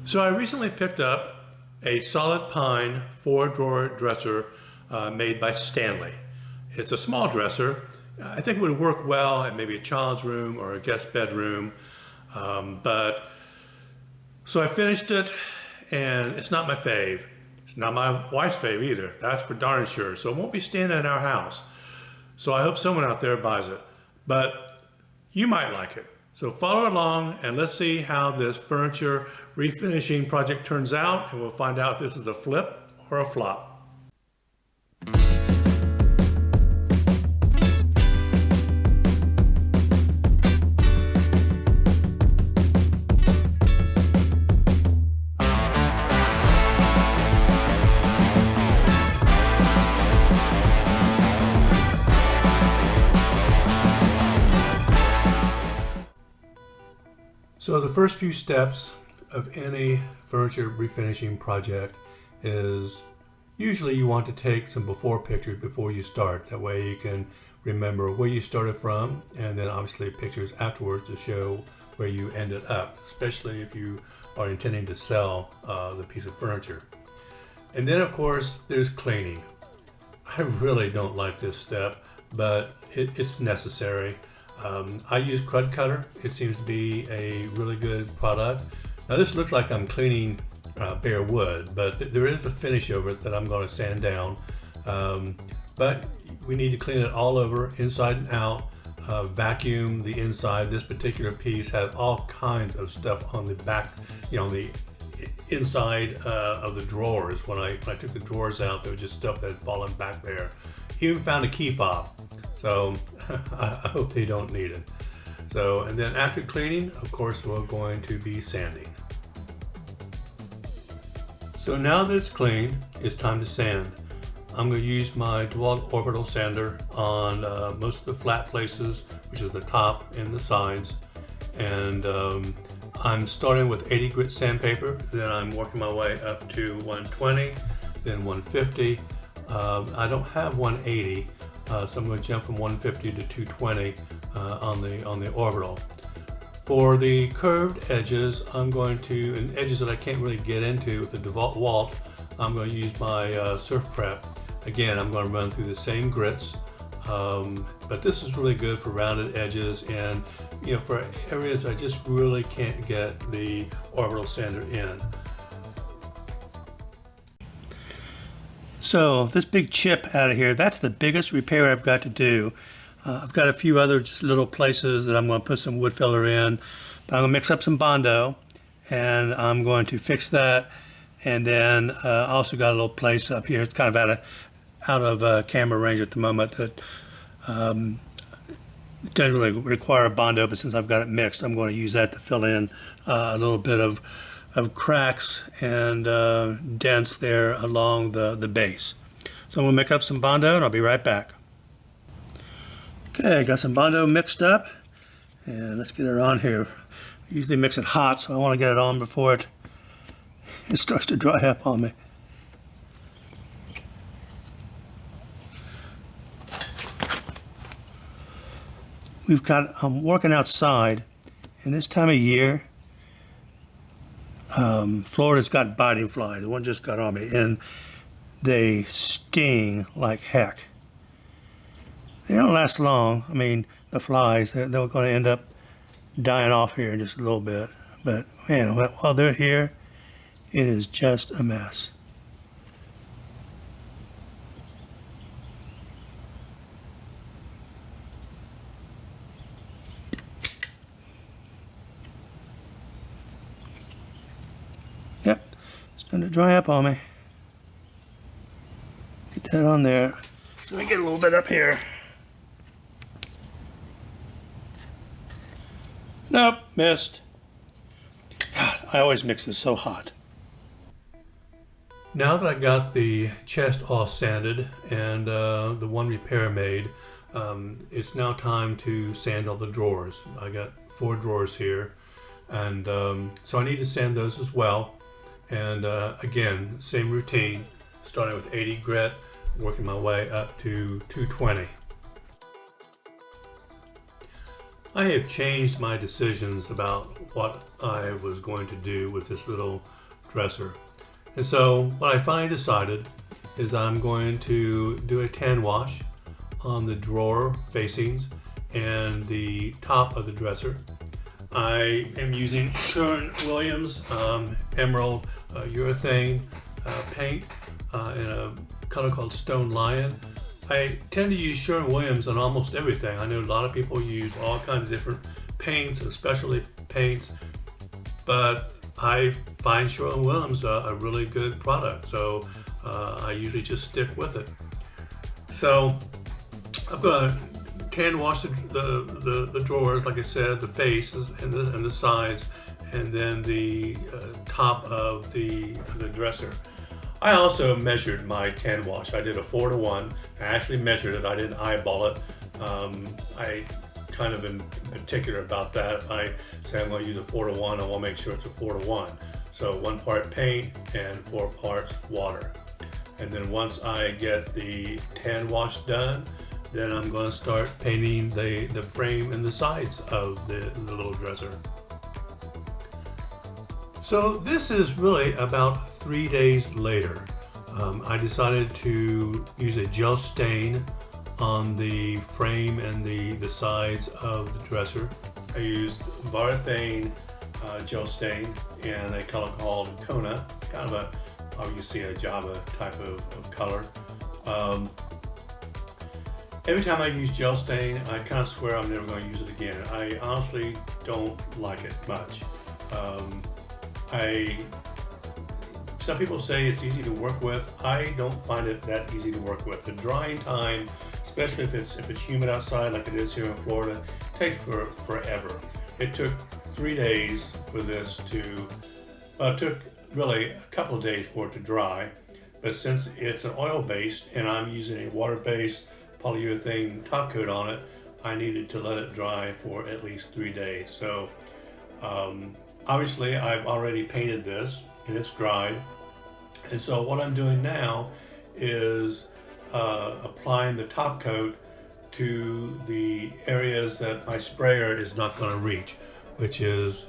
So I recently picked up a solid pine 4-drawer dresser made by Stanley. It's a small dresser. I think it would work well at maybe a child's room or a guest bedroom. So I finished it, and it's not my fave. It's not my wife's fave either. That's for darn sure. So it won't be standing in our house. So I hope someone out there buys it. But you might like it. So follow along and let's see how this furniture refinishing project turns out, and we'll find out if this is a flip or a flop. So the first few steps of any furniture refinishing project is usually you want to take some before pictures before you start. That way you can remember where you started from, and then obviously pictures afterwards to show where you ended up, especially if you are intending to sell the piece of furniture. And then of course there's cleaning. I really don't like this step, but it's necessary. I use Krud Kutter. It seems to be a really good product. Now this looks like I'm cleaning bare wood, but there is a finish over it that I'm going to sand down. But we need to clean it all over, inside and out, vacuum the inside. This particular piece has all kinds of stuff on the back, on the inside of the drawers. When I took the drawers out, there was just stuff that had fallen back there. Even found a key fob. So I hope they don't need it. So, and then after cleaning, of course, we're going to be sanding. So now that it's clean, it's time to sand. I'm going to use my DeWALT Orbital sander on most of the flat places, which is the top and the sides. And I'm starting with 80 grit sandpaper, then I'm working my way up to 120, then 150. I don't have 180. So I'm going to jump from 150 to 220 on the Orbital. For the curved edges, I'm going to, and edges that I can't really get into with the DeWALT, I'm going to use my SurfPrep. Again, I'm going to run through the same grits, but this is really good for rounded edges and for areas I just really can't get the Orbital sander in. So this big chip out of here, that's the biggest repair I've got to do. I've got a few other just little places that I'm going to put some wood filler in, but I'm going to mix up some Bondo and I'm going to fix that. And then I also got a little place up here. It's kind of out of camera range at the moment that doesn't really require Bondo, but since I've got it mixed, I'm going to use that to fill in a little bit of cracks and dents there along the base. So I'm going to mix up some Bondo and I'll be right back. Okay, I got some Bondo mixed up and let's get it on here. I usually mix it hot, so I want to get it on before it starts to dry up on me. I'm working outside, and this time of year Florida's got biting flies. One just got on me, and they sting like heck. They don't last long. I mean, the flies, they're going to end up dying off here in just a little bit. But man, while they're here, it is just a mess. Yep, it's going to dry up on me. Get that on there. So I get a little bit up here. Nope, missed. God, I always mix this so hot. Now that I got the chest all sanded and the one repair made, it's now time to sand all the drawers. I got 4 drawers here, and so I need to sand those as well. And again, same routine, starting with 80 grit, working my way up to 220. I have changed my decisions about what I was going to do with this little dresser. And so what I finally decided is I'm going to do a tan wash on the drawer facings and the top of the dresser. I am using Sherwin-Williams emerald urethane paint in a color called Stone Lion. I tend to use Sherwin-Williams on almost everything. I know a lot of people use all kinds of different paints and specialty paints, but I find Sherwin-Williams a really good product, so I usually just stick with it. So I'm going to tan wash the drawers, like I said, the faces and the sides, and then the top of the dresser. I also measured my tan wash. I did a 4-to-1. I actually measured it. I didn't eyeball it. I kind of am particular about that. If I say I'm going to use a 4-to-1, I want to make sure it's a 4-to-1. So 1 part paint and 4 parts water. And then once I get the tan wash done, then I'm going to start painting the frame and the sides of the little dresser. So this is really about 3 days later. I decided to use a gel stain on the frame and the sides of the dresser. I used Varathane gel stain in a color called Kona. It's kind of a, how you see a Java type of color. Every time I use gel stain, I kind of swear I'm never going to use it again. I honestly don't like it much. Some people say it's easy to work with. I don't find it that easy to work with. The drying time, especially if it's humid outside like it is here in Florida, takes forever. It took 3 days for this to, it took really a couple of days for it to dry. But since it's an oil-based and I'm using a water-based polyurethane top coat on it, I needed to let it dry for at least 3 days. So obviously I've already painted this and it's dried. And so what I'm doing now is applying the top coat to the areas that my sprayer is not going to reach, which is,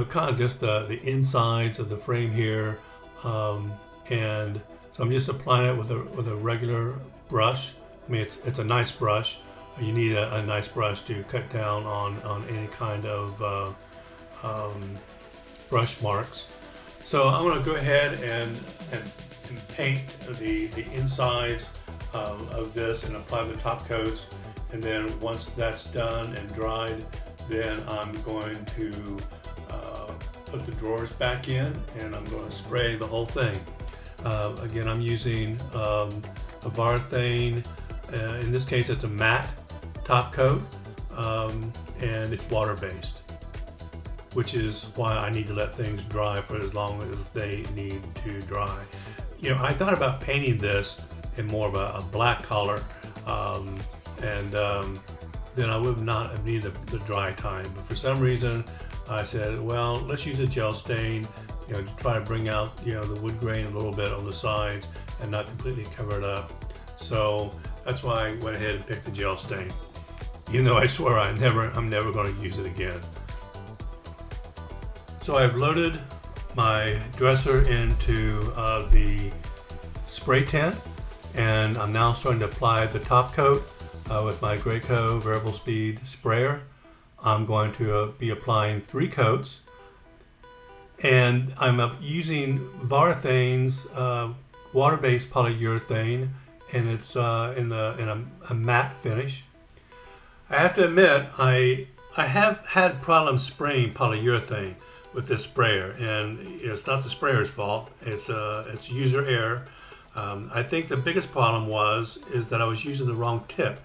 kind of just the insides of the frame here. And so I'm just applying it with a regular brush. I mean, it's a nice brush. You need a nice brush to cut down on any kind of brush marks. So I'm going to go ahead and paint the insides of this and apply the top coats. And then once that's done and dried, then I'm going to put the drawers back in and I'm going to spray the whole thing. Again, I'm using a Varathane. In this case, it's a matte top coat, and it's water-based, which is why I need to let things dry for as long as they need to dry. I thought about painting this in more of a black color, and then I would not have needed the dry time. But for some reason, I said, well, let's use a gel stain, to try to bring out, the wood grain a little bit on the sides and not completely cover it up. So that's why I went ahead and picked the gel stain. Even though I swear I'm never going to use it again. So I've loaded my dresser into the spray tent, and I'm now starting to apply the top coat with my Graco variable speed sprayer. I'm going to be applying 3 coats, and I'm using Varathane's water-based polyurethane, and it's in a matte finish. I have to admit, I have had problems spraying polyurethane with this sprayer, and it's not the sprayer's fault. It's user error. I think the biggest problem is that I was using the wrong tip.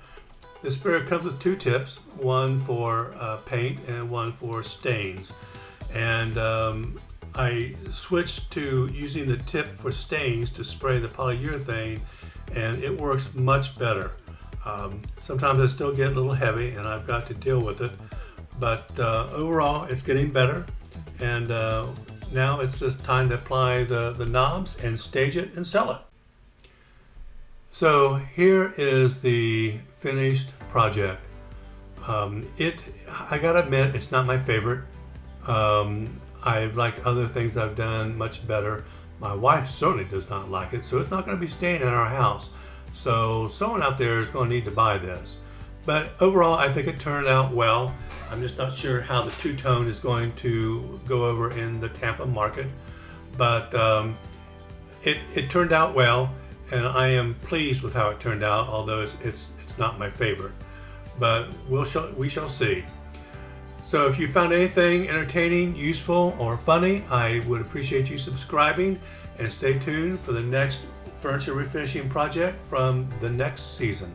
This sprayer comes with 2 tips, one for paint and one for stains. And I switched to using the tip for stains to spray the polyurethane, and it works much better. Sometimes I still get a little heavy and I've got to deal with it, but overall it's getting better. And now it's just time to apply the knobs and stage it and sell it. So here is the finished project. I gotta admit, it's not my favorite. I've liked other things I've done much better. My wife certainly does not like it, so it's not going to be staying in our house. So someone out there is going to need to buy this. But overall, I think it turned out well. I'm just not sure how the two-tone is going to go over in the Tampa market. But it turned out well, and I am pleased with how it turned out, although it's not my favorite. But we shall see. So if you found anything entertaining, useful, or funny, I would appreciate you subscribing, and stay tuned for the next furniture refinishing project from the next season.